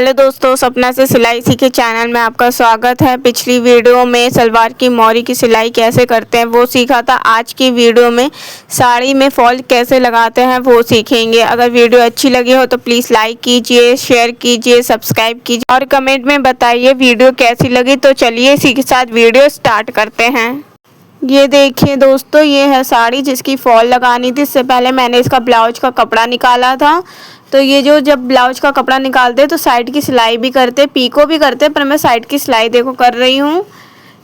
Hello दोस्तों, सपना से सिलाई सीखे चैनल में आपका स्वागत है। पिछली वीडियो में सलवार की मोरी की सिलाई कैसे करते हैं वो सीखा था। आज की वीडियो में साड़ी में फॉल कैसे लगाते हैं वो सीखेंगे। अगर वीडियो अच्छी लगी हो तो प्लीज़ लाइक कीजिए, शेयर कीजिए, सब्सक्राइब कीजिए और कमेंट में बताइए वीडियो कैसी लगी। तो चलिए इसी के साथ वीडियो स्टार्ट करते हैं। ये देखिए दोस्तों, ये है साड़ी जिसकी फॉल लगानी थी। इससे पहले मैंने इसका ब्लाउज का कपड़ा निकाला था। तो ये जब ब्लाउज का कपड़ा निकालते तो साइड की सिलाई भी करते, पीको भी करते, पर मैं साइड की सिलाई देखो कर रही हूँ।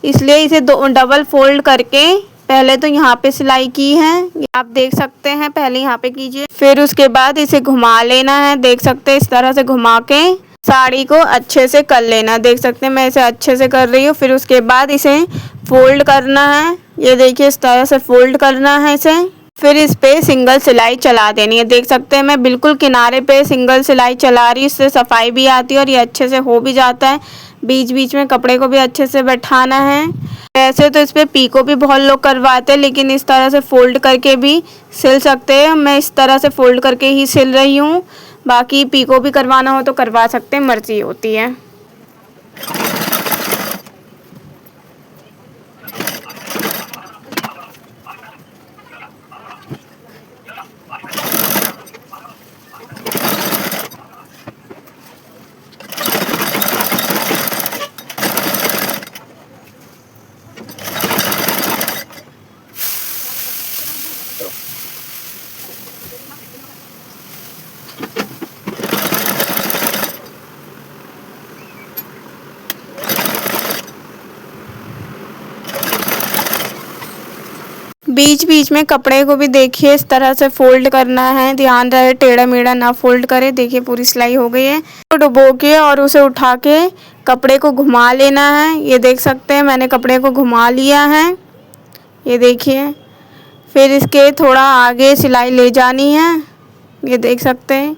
इसलिए इसे डबल फोल्ड करके पहले तो यहाँ पे सिलाई की है, आप देख सकते हैं। पहले यहाँ पे कीजिए, फिर उसके बाद इसे घुमा लेना है। देख सकते हैं इस तरह से घुमा के साड़ी को अच्छे से कर लेना। देख सकते हैं मैं इसे अच्छे से कर रही हूँ। फिर उसके बाद इसे फोल्ड करना है। ये देखिए इस तरह से फोल्ड करना है इसे। फिर इस पे सिंगल सिलाई चला देनी है। देख सकते हैं मैं बिल्कुल किनारे पे सिंगल सिलाई चला रही हूँ। इससे सफाई भी आती है और ये अच्छे से हो भी जाता है। बीच बीच में कपड़े को भी अच्छे से बैठाना है। ऐसे तो इस पे पीको भी बहुत लोग करवाते हैं, लेकिन इस तरह से फोल्ड करके भी सिल सकते हैं। मैं इस तरह से फोल्ड करके ही सिल रही हूँ। बाकी पीको भी करवाना हो तो करवा सकते हैं, मर्जी होती है। बीच बीच में कपड़े को भी देखिए इस तरह से फोल्ड करना है। ध्यान रहे टेढ़ा मेढ़ा ना फोल्ड करे। देखिए पूरी सिलाई हो गई है। तो डुबो के और उसे उठा के कपड़े को घुमा लेना है। ये देख सकते हैं मैंने कपड़े को घुमा लिया है। ये देखिए, फिर इसके थोड़ा आगे सिलाई ले जानी है। ये देख सकते हैं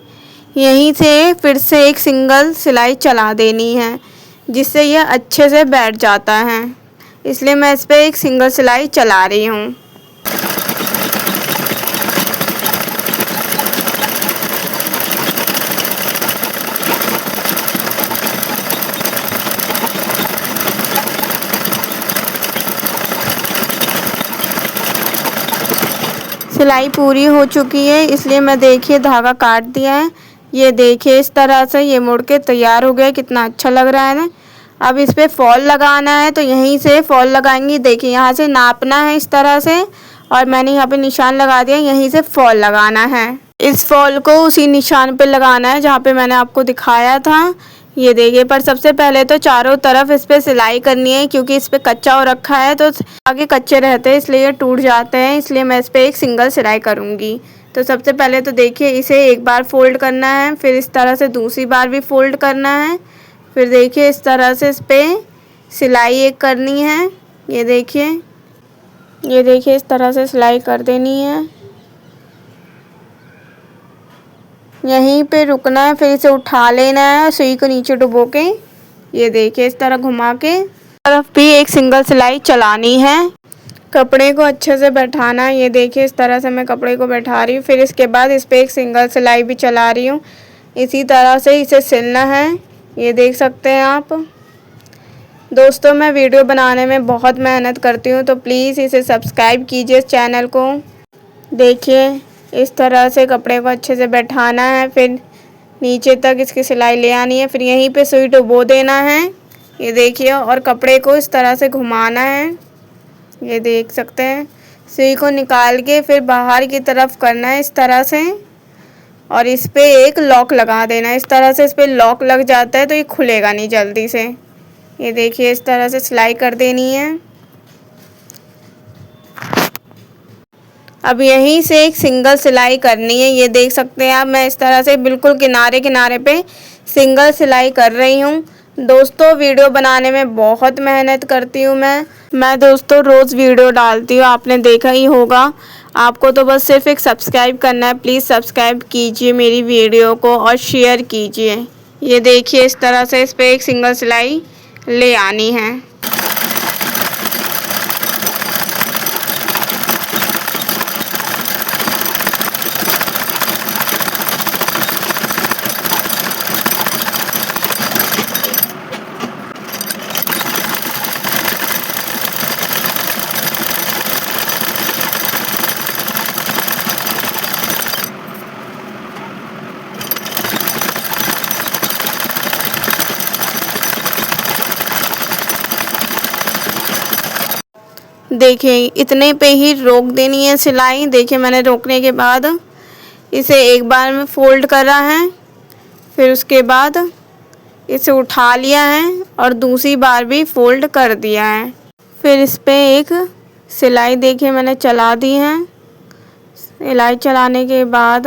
यहीं से फिर से एक सिंगल सिलाई चला देनी है, जिससे यह अच्छे से बैठ जाता है। इसलिए मैं इस पर एक सिंगल सिलाई चला रही हूँ। सिलाई पूरी हो चुकी है, इसलिए मैं देखिए धागा काट दिया है। ये देखिए इस तरह से ये मुड़ के तैयार हो गया। कितना अच्छा लग रहा है ना। अब इस पे फॉल लगाना है, तो यहीं से फॉल लगाएंगी। देखिए यहाँ से नापना है इस तरह से, और मैंने यहाँ पे निशान लगा दिया। यहीं से फॉल लगाना है। इस फॉल को उसी निशान पे लगाना है जहाँ पे मैंने आपको दिखाया था। ये देखिए, पर सबसे पहले तो चारों तरफ इस पे सिलाई करनी है, क्योंकि इस पे कच्चा हो रखा है तो आगे कच्चे रहते हैं, इसलिए ये टूट जाते हैं। इसलिए मैं इस पे एक सिंगल सिलाई करूँगी। तो सबसे पहले तो देखिए इसे एक बार फोल्ड करना है, फिर इस तरह से दूसरी बार भी फोल्ड करना है। फिर देखिए इस तरह से इस पे सिलाई एक करनी है। ये देखिए इस तरह से सिलाई कर देनी है। यहीं पे रुकना है, फिर इसे उठा लेना है सुई को नीचे डुबो के। ये देखिए इस तरह घुमा के तरफ भी एक सिंगल सिलाई चलानी है। कपड़े को अच्छे से बैठाना है। ये देखिए इस तरह से मैं कपड़े को बैठा रही हूँ। फिर इसके बाद इस पर एक सिंगल सिलाई भी चला रही हूँ। इसी तरह से इसे सिलना है। ये देख सकते हैं आप। दोस्तों मैं वीडियो बनाने में बहुत मेहनत करती हूँ, तो प्लीज़ इसे सब्सक्राइब कीजिए इस चैनल को। देखिए इस तरह से कपड़े को अच्छे से बैठाना है, फिर नीचे तक इसकी सिलाई ले आनी है। फिर यहीं पे सुई डुबो देना है। ये देखिए, और कपड़े को इस तरह से घुमाना है। ये देख सकते हैं सुई को निकाल के फिर बाहर की तरफ करना है इस तरह से, और इस पे एक लॉक लगा देना है। इस तरह से इस पे लॉक लग जाता है तो ये खुलेगा नहीं जल्दी से। ये देखिए इस तरह से सिलाई कर देनी है। अब यहीं से एक सिंगल सिलाई करनी है। ये देख सकते हैं आप, मैं इस तरह से बिल्कुल किनारे किनारे पे सिंगल सिलाई कर रही हूँ। दोस्तों वीडियो बनाने में बहुत मेहनत करती हूँ मैं दोस्तों रोज़ वीडियो डालती हूँ, आपने देखा ही होगा। आपको तो बस सिर्फ एक सब्सक्राइब करना है। प्लीज़ सब्सक्राइब कीजिए मेरी वीडियो को और शेयर कीजिए। ये देखिए इस तरह से इस पर एक सिंगल सिलाई ले आनी है। देखिए इतने पे ही रोक देनी है सिलाई। देखिए मैंने रोकने के बाद इसे एक बार में फ़ोल्ड करा है, फिर उसके बाद इसे उठा लिया है और दूसरी बार भी फ़ोल्ड कर दिया है। फिर इस पे एक सिलाई देखिए मैंने चला दी है। सिलाई चलाने के बाद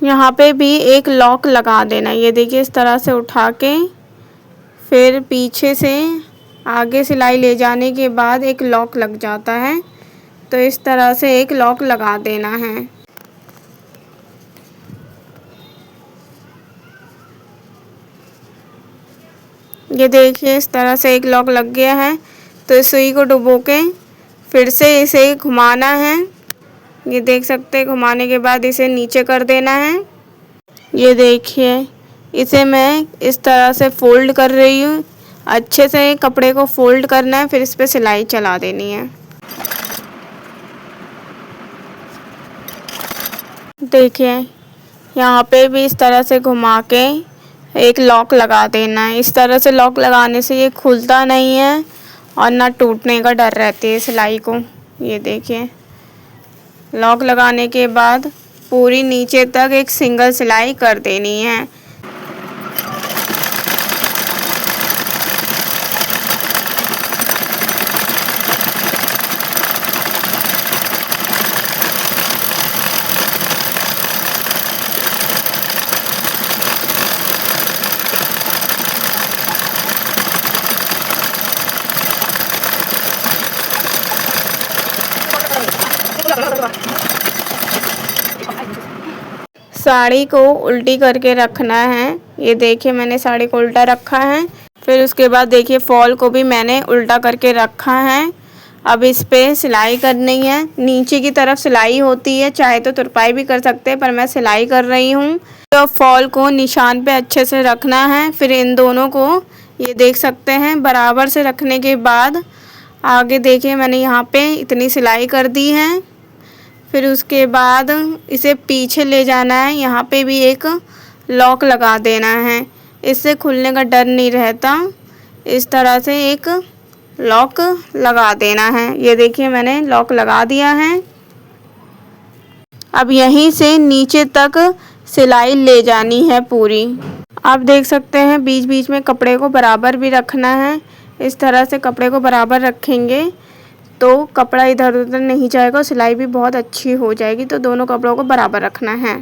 यहाँ पे भी एक लॉक लगा देना। ये देखिए इस तरह से उठा के फिर पीछे से आगे सिलाई ले जाने के बाद एक लॉक लग जाता है, तो इस तरह से एक लॉक लगा देना है। ये देखिए इस तरह से एक लॉक लग गया है, तो इस सुई को डुबो के फिर से इसे घुमाना है। ये देख सकते हैं, घुमाने के बाद इसे नीचे कर देना है। ये देखिए इसे मैं इस तरह से फ़ोल्ड कर रही हूँ। अच्छे से कपड़े को फ़ोल्ड करना है, फिर इस पे सिलाई चला देनी है। देखिए यहाँ पे भी इस तरह से घुमा के एक लॉक लगा देना है। इस तरह से लॉक लगाने से ये खुलता नहीं है और ना टूटने का डर रहती है सिलाई को। ये देखिए लॉक लगाने के बाद पूरी नीचे तक एक सिंगल सिलाई कर देनी है। साड़ी को उल्टी करके रखना है। ये देखिए मैंने साड़ी को उल्टा रखा है। फिर उसके बाद देखिए फॉल को भी मैंने उल्टा करके रखा है। अब इस पे सिलाई करनी है। नीचे की तरफ सिलाई होती है, चाहे तो तुरपाई भी कर सकते हैं, पर मैं सिलाई कर रही हूँ। तो फॉल को निशान पे अच्छे से रखना है। फिर इन दोनों को ये देख सकते हैं बराबर से रखने के बाद आगे देखिए मैंने यहाँ पे इतनी सिलाई कर दी है। फिर उसके बाद इसे पीछे ले जाना है। यहाँ पे भी एक लॉक लगा देना है, इससे खुलने का डर नहीं रहता। इस तरह से एक लॉक लगा देना है। ये देखिए मैंने लॉक लगा दिया है। अब यहीं से नीचे तक सिलाई ले जानी है पूरी। आप देख सकते हैं बीच बीच में कपड़े को बराबर भी रखना है। इस तरह से कपड़े को बराबर रखेंगे तो कपड़ा इधर उधर नहीं जाएगा, सिलाई भी बहुत अच्छी हो जाएगी। तो दोनों कपड़ों को बराबर रखना है।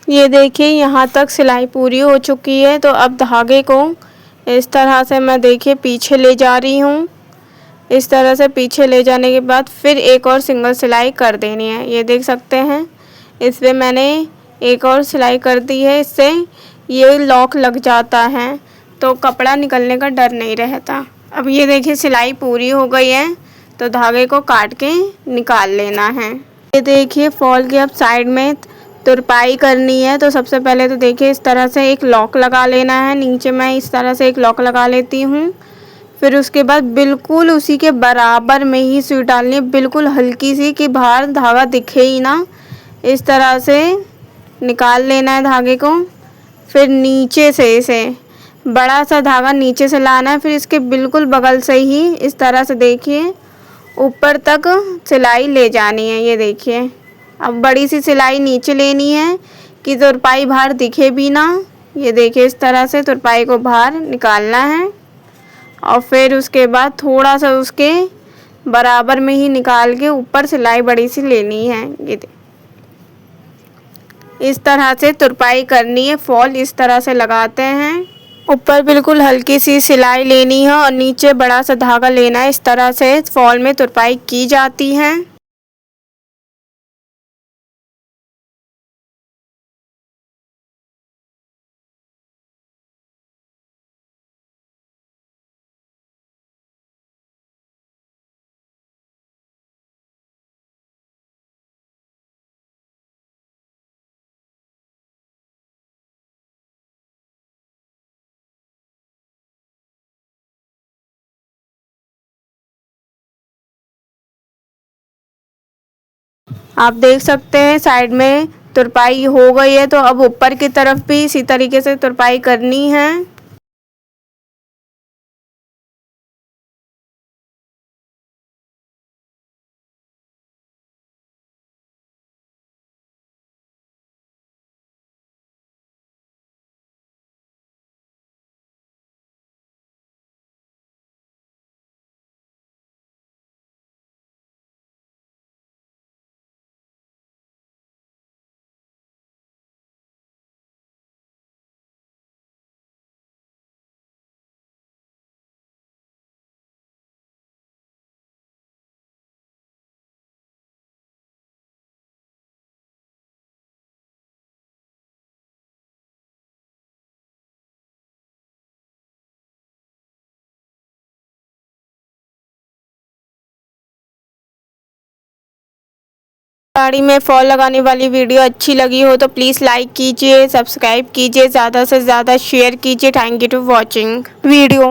ये देखिए यहाँ तक सिलाई पूरी हो चुकी है। तो अब धागे को इस तरह से मैं देखिए पीछे ले जा रही हूँ। इस तरह से पीछे ले जाने के बाद फिर एक और सिंगल सिलाई कर देनी है। ये देख सकते हैं इस पर मैंने एक और सिलाई कर दी है। इससे ये लॉक लग जाता है तो कपड़ा निकलने का डर नहीं रहता। अब ये देखिए सिलाई पूरी हो गई है, तो धागे को काट के निकाल लेना है। ये देखिए फॉल की अब साइड में तुरपाई करनी है। तो सबसे पहले तो देखिए इस तरह से एक लॉक लगा लेना है। नीचे मैं इस तरह से एक लॉक लगा लेती हूँ। फिर उसके बाद बिल्कुल उसी के बराबर में ही सुई डालनी है, बिल्कुल हल्की सी कि बाहर धागा दिखे ही ना। इस तरह से निकाल लेना है धागे को। फिर नीचे से इसे बड़ा सा धागा नीचे से लाना है। फिर इसके बिल्कुल बगल से ही इस तरह से देखिए ऊपर तक सिलाई ले जानी है। ये देखिए अब बड़ी सी सिलाई नीचे लेनी है कि तुरपाई बाहर दिखे भी ना। ये देखिए इस तरह से तुरपाई को बाहर निकालना है और फिर उसके बाद थोड़ा सा उसके बराबर में ही निकाल के ऊपर सिलाई बड़ी सी लेनी है। इस तरह से तुरपाई करनी है। फॉल इस तरह से लगाते हैं। ऊपर बिल्कुल हल्की सी सिलाई लेनी है और नीचे बड़ा सा धागा लेना है। इस तरह से फॉल में तुरपाई की जाती है। आप देख सकते हैं साइड में तुरपाई हो गई है, तो अब ऊपर की तरफ भी इसी तरीके से तुरपाई करनी है। साड़ी में फॉल लगाने वाली वीडियो अच्छी लगी हो तो प्लीज़ लाइक कीजिए, सब्सक्राइब कीजिए, ज़्यादा से ज़्यादा शेयर कीजिए। Thank you to watching video.